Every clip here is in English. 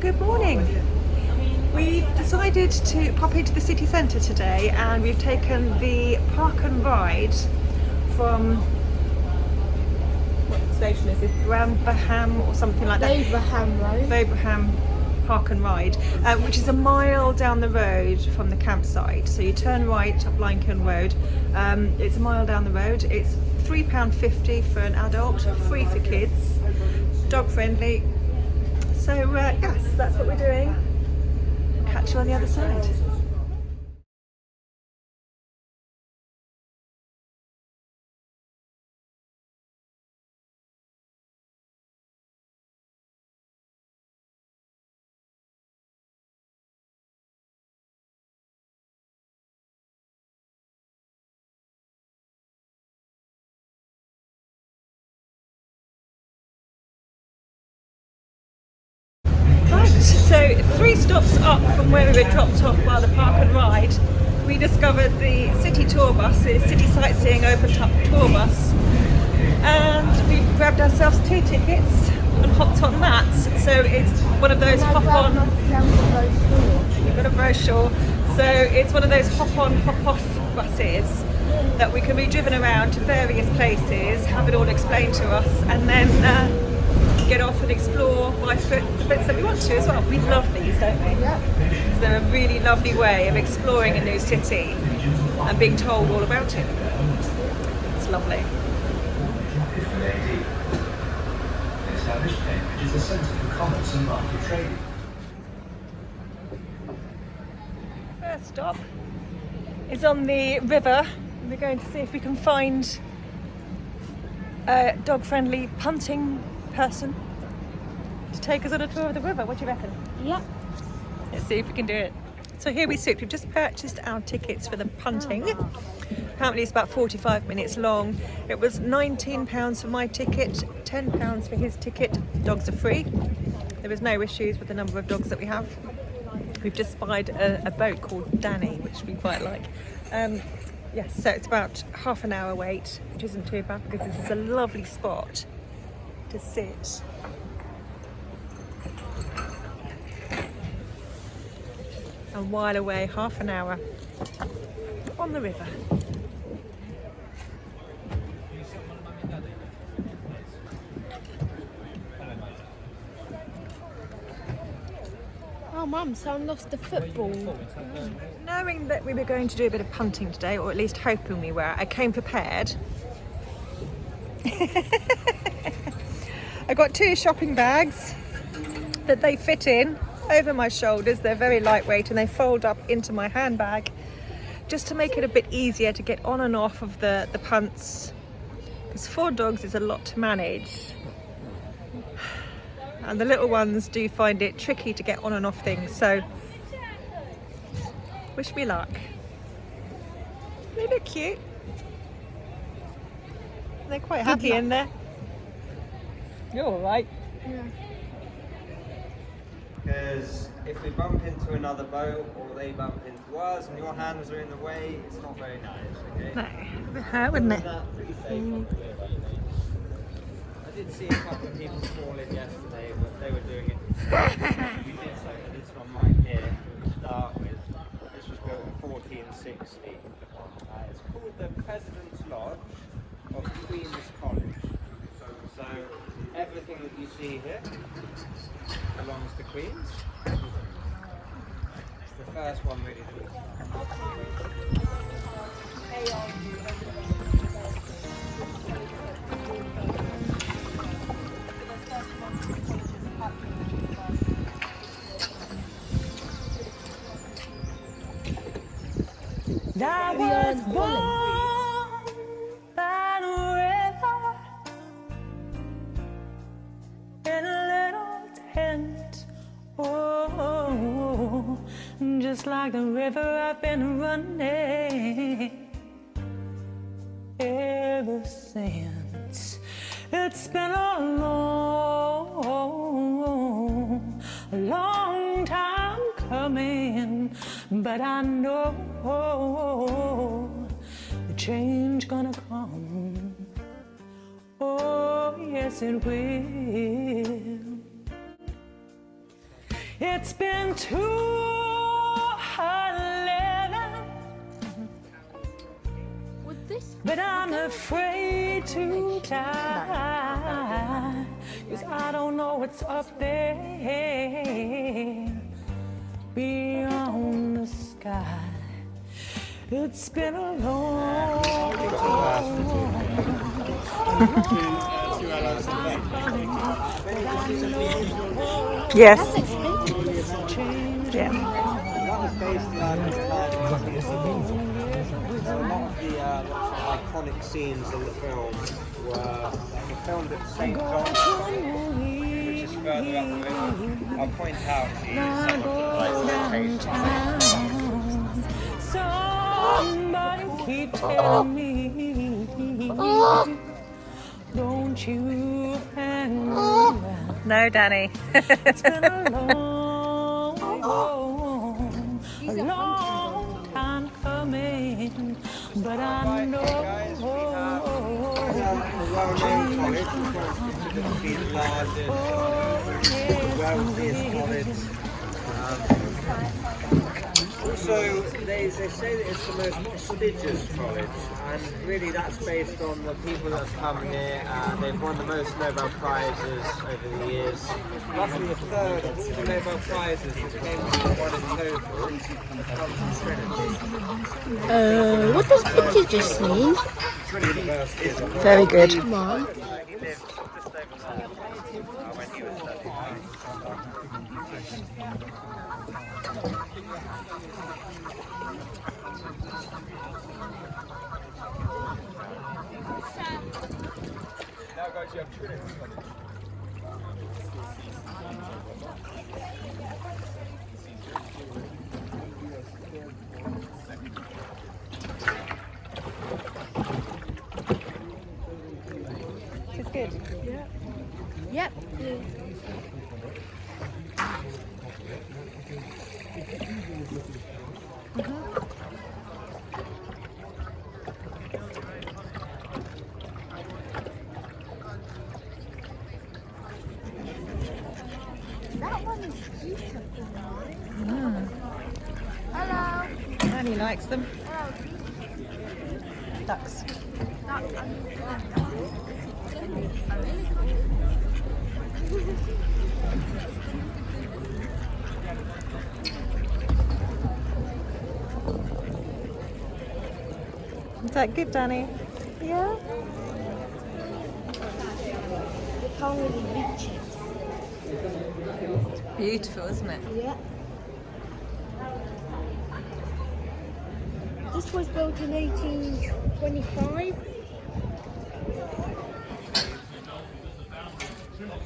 Good morning. We've decided to pop into the city centre today and we've taken the park and ride from, what station is it? Bramberham or something like that? Abraham Road. Abraham Park and Ride, which is a mile down the road from the campsite. So you turn right up Lincoln Road. It's a mile down the road. It's £3.50 for an adult, free for kids, dog friendly. So yes, that's what we're doing. Catch you on the other side. So 3 stops up from where we were dropped off by the park and ride, we discovered the city tour bus, the city sightseeing open top tour bus, and we grabbed ourselves 2 tickets and hopped on that. So it's one of those hop on. You've got a brochure. So it's one of those hop on, hop off buses that we can be driven around to various places, have it all explained to us, and then get off and explore by foot the bits that we want to as well. We love these, don't we? Yeah. So they're a really lovely way of exploring a new city and being told all about it. It's lovely. Established Cambridge is a centre for commerce and market trading. First stop is on the river. We're going to see if we can find a dog-friendly punting person to take us on a tour of the river. What do you reckon? Yeah. Let's see if we can do it. So here we sit. We've just purchased our tickets for the punting. Apparently it's about 45 minutes long. It was £19 for my ticket, £10 for his ticket. Dogs are free. There was no issues with the number of dogs that we have. We've just spied a boat called Danny, which we quite like. Yes, so it's about half an hour wait, which isn't too bad because this is a lovely spot to sit. And while away half an hour on the river. Oh, Mum, someone lost the football. Knowing that we were going to do a bit of punting today, or at least hoping we were, I came prepared. I got 2 shopping bags that they fit in over my shoulders. They're very lightweight and they fold up into my handbag just to make it a bit easier to get on and off of the punts, because 4 dogs is a lot to manage and the little ones do find it tricky to get on and off things. So wish me luck. They look cute. They're quite happy in there. You're all right. Yeah. Because if we bump into another boat or they bump into us and your hands are in the way, it's not very nice, okay? No, it would hurt, wouldn't it? Pretty safe. I did see a couple of people fall in yesterday, but they were doing it. We did some of this one right here to start with. This was built in 1460. It's called the President's Lodge of Queen's College. So everything that you see here belongs to Queen's. It's the first one really that I was born by the river in a little tent. Oh, just like the river I've been running ever since. It's been a long time coming, but I know the change gonna come. Oh, yes it will. It's been too hard, Would this? but I'm afraid to die, 'cause I don't know what's up there beyond the sky. It's been a long yes. That's expensive. Yeah. That was based around so a lot of the iconic scenes in the film were filmed at St. John's, which is further up the river. I'll point out to you some of the locations. Somebody keep telling me, don't you hang around. No, Danny. It's been a long time coming, but I know. Guys, we have the well-known college, which was considered to be the largest, wealthiest college. Also, they say that it's the most prestigious college, and really that's based on the people that have come here. They've won the most Nobel Prizes over the years. Roughly a third of all the Nobel Prizes that came from one in total come from Trinity. What does prestigious mean? Trinity University is a Very good. Mom. He lived just over there when he was studying. Now guys, you have Trinity College. It's good. Yep. That one is beautiful. Hello. And he likes them. Ducks. Is that good, Danny? Yeah. We can't really reach it. Beautiful, isn't it? Yeah. This was built in 1825.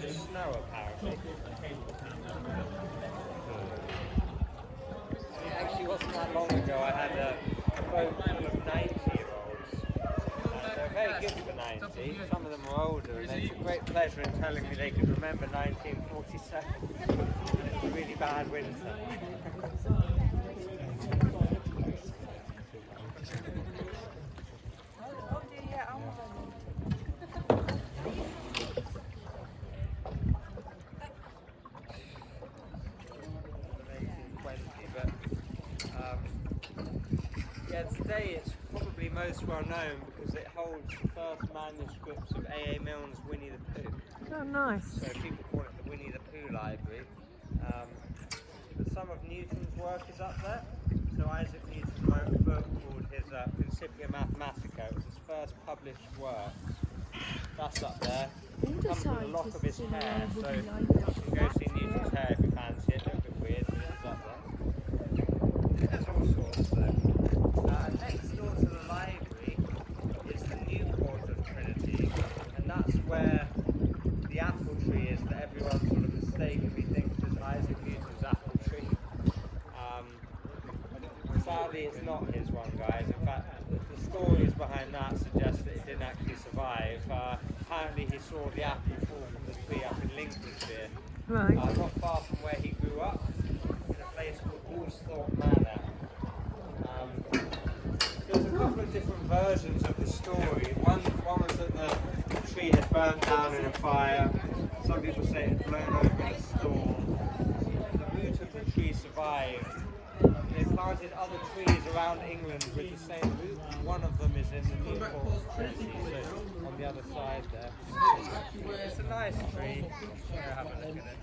Snow apparently. It actually wasn't that long ago I had a boat full of 90-year-olds. They're very good for 90. Some of them were older, and they took great pleasure in telling me they could remember 1947. It was a really bad winter. Yeah, today it's probably most well known because it holds the first manuscripts of A.A. Milne's Winnie the Pooh. Oh, nice. So people call it the Winnie the Pooh Library. But some of Newton's work is up there. So Isaac Newton wrote a book called his Principia Mathematica. It was his first published work. That's up there. It comes with a lock of his hair, so you can go see Newton's hair if you fancy it. A little bit weird, but it's up there. There's all sorts though. Next door to the library is the new port of Trinity, and that's where the apple tree is that everyone sort of mistakenly thinks is Isaac Newton's apple tree. Sadly, it's not his one, guys. In fact, the stories behind that suggest that it didn't actually survive. Apparently, he saw the apple fall from the tree up in Lincolnshire, Right. not far from where he grew up, in a place called Woolsthorpe Manor. There's a couple of different versions of the story. One was that the tree had burnt down in a fire. Some people say it had blown over in a storm. The root the tree survived. They planted other trees around England with the same root. One of them is in the Newport Treaty, so on the other side there. It's a nice tree. Have a look at it.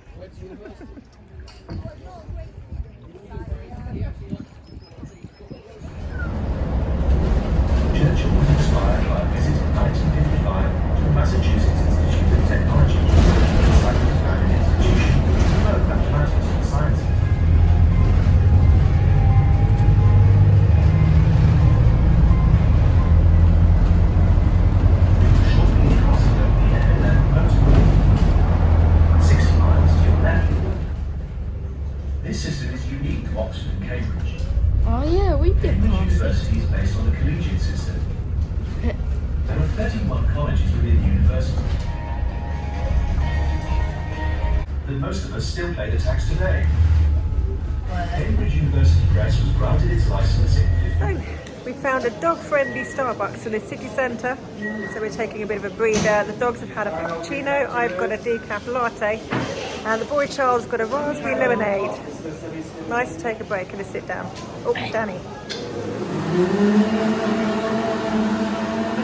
Churchill was inspired by a visit in 1955 to the Massachusetts Institute of Technology, a slightly founded institution to promote mathematics and sciences. Shortly crossing over the M11 motorway, 60 miles to your left. This system is unique to Oxford and Cambridge. Oh yeah, we did Cambridge pass it. University is based on the collegiate system. There are 31 colleges within the university. But most of us still pay the tax today. Cambridge University Press was granted its license in So we found a dog-friendly Starbucks in the city centre, so we're taking a bit of a breather. The dogs have had a cappuccino, I've got a decaf latte, and the boy Charles got a raspberry lemonade. Nice to take a break and a sit down. Oh, Danny.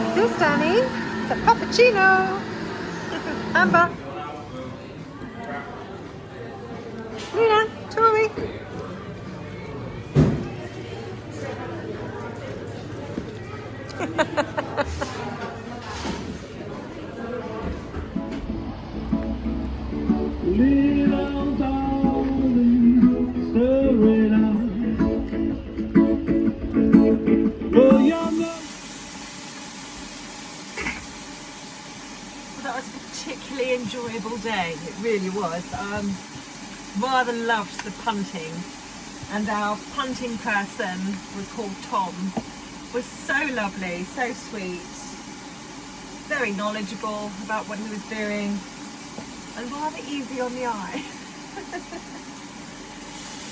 What's this, Danny? It's a cappuccino. Amber. Luna, Tori. Little darling, stir it up. Oh, Well, that was a particularly enjoyable day. It really was. Rather loved the punting, and our punting person was called Tom. Was so lovely, so sweet, very knowledgeable about what he was doing, and rather easy on the eye.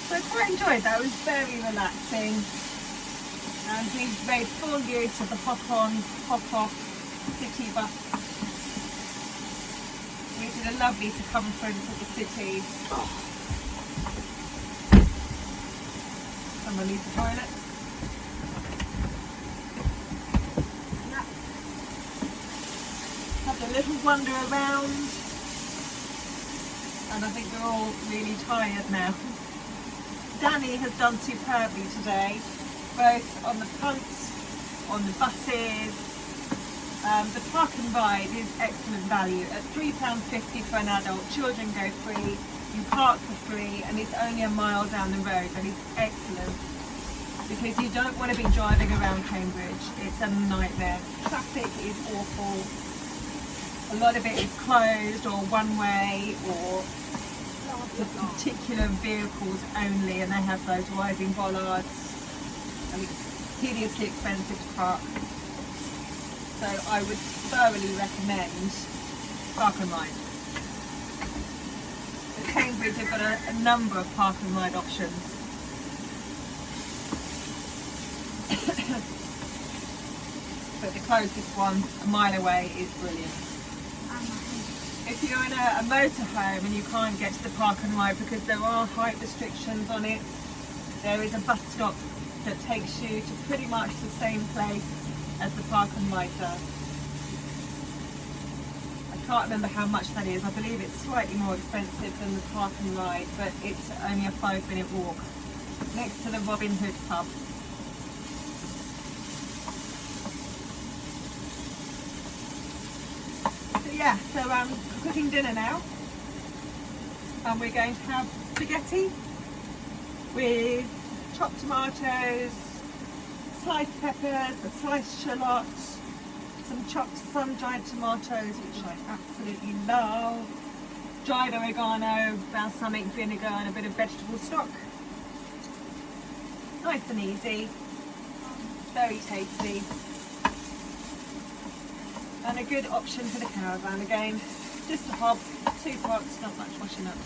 So I quite enjoyed that. It was very relaxing, and we made full use of the hop-on, hop-off city bus. We did a lovely circumference of the city. Someone needs a toilet. Had a little wander around, and I think we're all really tired now. Danny has done superbly today, both on the punts, on the buses. The park and ride is excellent value. At £3.50 for an adult, children go free, you park for free, and it's only a mile down the road, and it's excellent because you don't want to be driving around Cambridge. It's a nightmare. Traffic is awful. A lot of it is closed or one way or particular vehicles only, and they have those rising bollards, and it's hideously expensive to park. So I would thoroughly recommend park and ride. At Cambridge they've got a number of park and ride options. But the closest one, a mile away, is brilliant. If you're in a motorhome and you can't get to the park and ride because there are height restrictions on it, there is a bus stop that takes you to pretty much the same place as the park and ride does. I can't remember how much that is. I believe it's slightly more expensive than the park and ride, but it's only a 5-minute walk next to the Robin Hood pub. So yeah, so I'm cooking dinner now, and we're going to have spaghetti with chopped tomatoes, sliced peppers, a sliced shallot, some chopped sun-dried tomatoes, which I absolutely love, dried oregano, balsamic vinegar, and a bit of vegetable stock. Nice and easy, very tasty, and a good option for the caravan. Again, just a hob, 2 pots, not much washing up.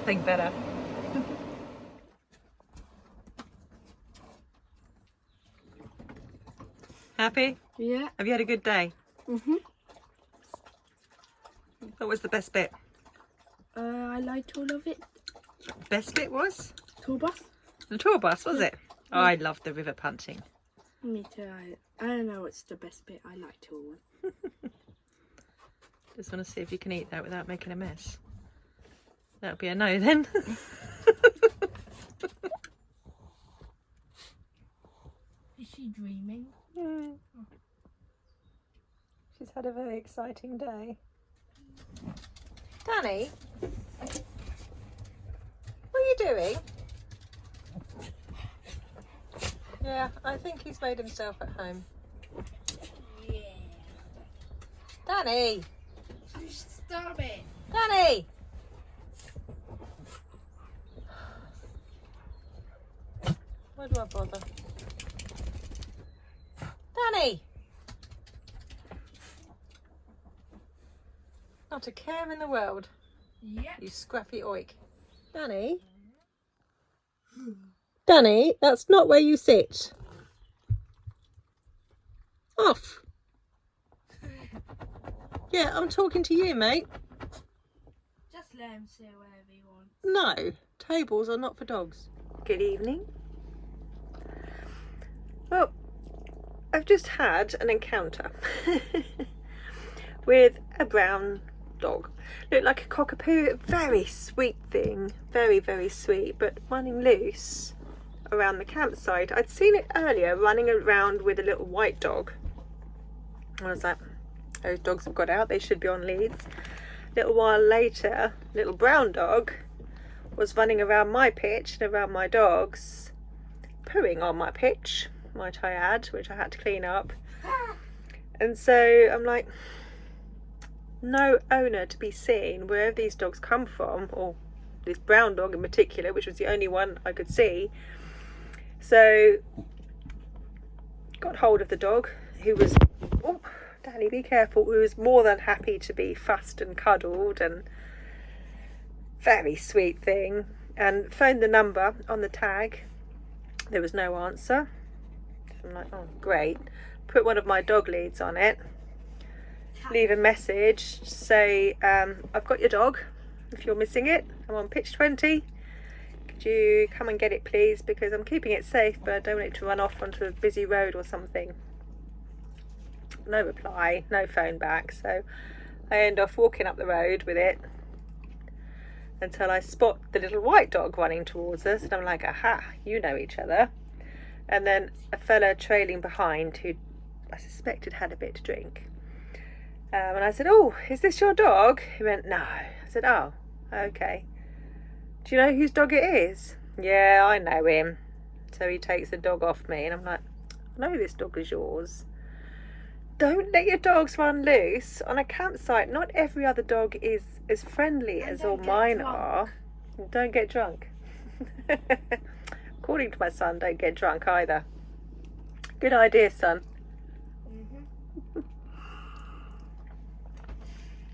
Think better. Happy? Yeah. Have you had a good day? Mhm. What was the best bit? I liked all of it. Best bit was? Tour bus. The tour bus, was it? Oh, I loved the river punting. Me too. I don't know what's the best bit. I liked it all. Just want to see if you can eat that without making a mess. That'll be a no then. Is she dreaming? She's had a very exciting day. Danny, what are you doing? Yeah, I think he's made himself at home. Yeah. Danny! Stop it. Danny! Why do I bother? Danny! Not a care in the world. Yeah. You scrappy oik. Danny? Danny, that's not where you sit. Off. Yeah, I'm talking to you, mate. Just let him sit wherever he wants. No, tables are not for dogs. Good evening. Well, I've just had an encounter with a brown dog. Looked like a cockapoo, very sweet thing, very, very sweet, but running loose around the campsite. I'd seen it earlier running around with a little white dog. I was like, those dogs have got out, they should be on leads. A little while later, little brown dog was running around my pitch and around my dogs, pooing on my pitch, might I add, which I had to clean up. And so I'm like, no owner to be seen wherever these dogs come from, or this brown dog in particular, which was the only one I could see. So got hold of the dog, who was, oh Danny, be careful, who was more than happy to be fussed and cuddled, and very sweet thing, and phoned the number on the tag. There was no answer. I'm like, oh great. Put one of my dog leads on it, leave a message, say, I've got your dog, if you're missing it, I'm on pitch 20, could you come and get it please, because I'm keeping it safe but I don't want it to run off onto a busy road or something. No reply, no phone back, so I end off walking up the road with it until I spot the little white dog running towards us, and I'm like, aha, you know each other. And then a fella trailing behind who I suspected had a bit to drink. And I said, oh, is this your dog? He went, no. I said, oh, okay. Do you know whose dog it is? Yeah, I know him. So he takes the dog off me, and I'm like, I know this dog is yours. Don't let your dogs run loose on a campsite. Not every other dog is as friendly as all mine are. Don't get drunk. According to my son, don't get drunk either. Good idea, son.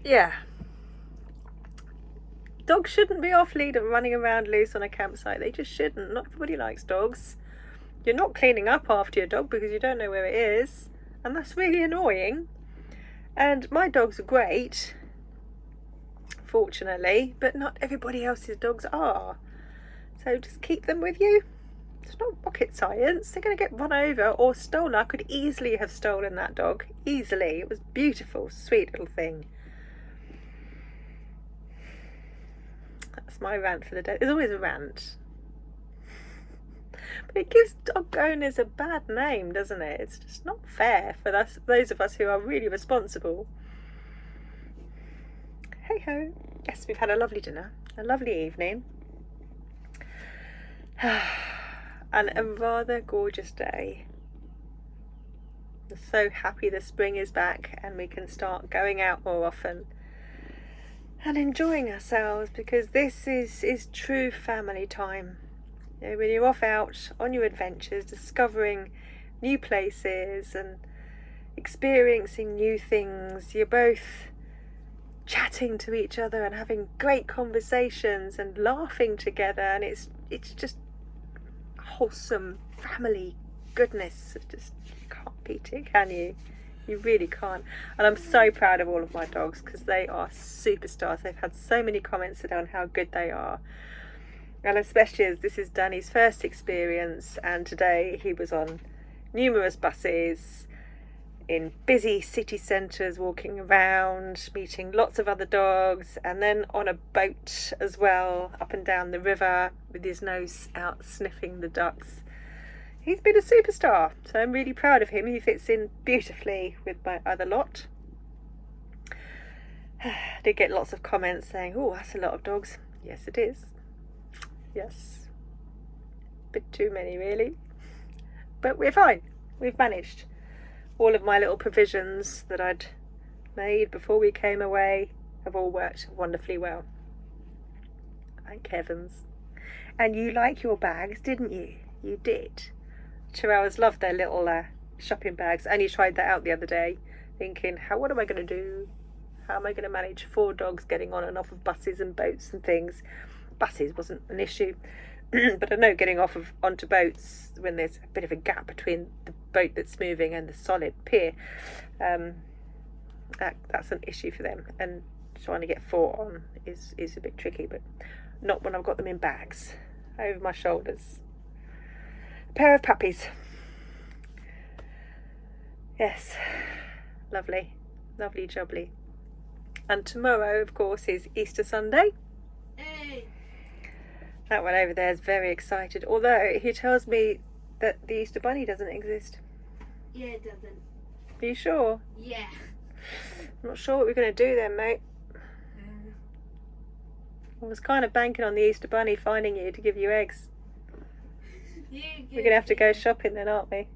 Yeah. Dogs shouldn't be off lead and running around loose on a campsite. They just shouldn't. Not everybody likes dogs. You're not cleaning up after your dog because you don't know where it is. And that's really annoying. And my dogs are great, fortunately, but not everybody else's dogs are. So just keep them with you. It's not rocket science. They're going to get run over or stolen. I could easily have stolen that dog. Easily. It was beautiful, sweet little thing. That's my rant for the day. There's always a rant. But it gives dog owners a bad name, doesn't it? It's just not fair for those of us who are really responsible. Hey ho. Yes, we've had a lovely dinner, a lovely evening, and a rather gorgeous day. I'm so happy the spring is back and we can start going out more often and enjoying ourselves, because this is true family time. You know, when you're off out on your adventures, discovering new places and experiencing new things, you're both chatting to each other and having great conversations and laughing together, and it's just wholesome family goodness, just you can't beat it, can you? You really can't. And I'm so proud of all of my dogs because they are superstars. They've had so many comments today on how good they are. And especially as this is Danny's first experience, and today he was on numerous buses in busy city centres, walking around, meeting lots of other dogs, and then on a boat as well, up and down the river with his nose out sniffing the ducks. He's been a superstar, so I'm really proud of him. He fits in beautifully with my other lot. I did get lots of comments saying, oh, that's a lot of dogs. Yes, it is. Yes. A bit too many, really. But we're fine. We've managed. All of my little provisions that I'd made before we came away have all worked wonderfully well. Thank heavens. And you like your bags, didn't you? You did. Chihuahuas love their little shopping bags. I only tried that out the other day, thinking, what am I going to do? How am I going to manage 4 dogs getting on and off of buses and boats and things? Buses wasn't an issue, but I know getting onto boats when there's a bit of a gap between the boat that's moving and the solid pier, that's an issue for them, and trying to get 4 on is a bit tricky, but not when I've got them in bags over my shoulders. A pair of puppies. Yes, lovely jubbly. And tomorrow, of course, is Easter Sunday. Hey. That one over there is very excited, although he tells me that the Easter Bunny doesn't exist. Yeah, it doesn't. Are you sure? Yeah. I'm not sure what we're going to do then, mate. I was kind of banking on the Easter Bunny finding you to give you eggs. We're going to have to go shopping then, aren't we?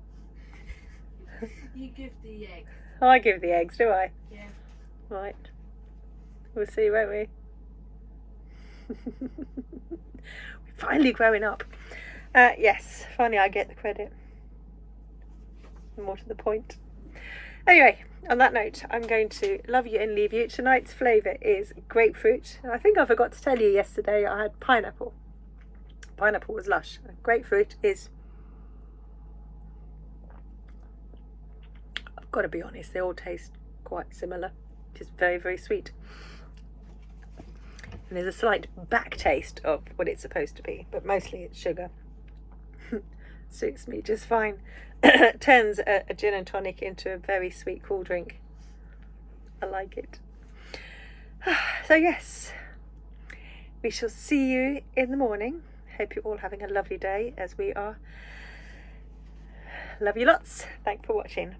You give the eggs. I give the eggs, do I? Yeah. Right. We'll see, won't we? We're finally growing up. Yes, finally I get the credit. More to the point. Anyway, on that note, I'm going to love you and leave you. Tonight's flavour is grapefruit. I think I forgot to tell you yesterday I had pineapple. Pineapple was lush. Grapefruit is, I've got to be honest, they all taste quite similar. Just very, very sweet. And there's a slight back taste of what it's supposed to be, but mostly it's sugar. Suits me just fine. Turns a gin and tonic into a very sweet cool drink. I like it. So yes, we shall see you in the morning. Hope you're all having a lovely day as we are. Love you lots. Thanks for watching.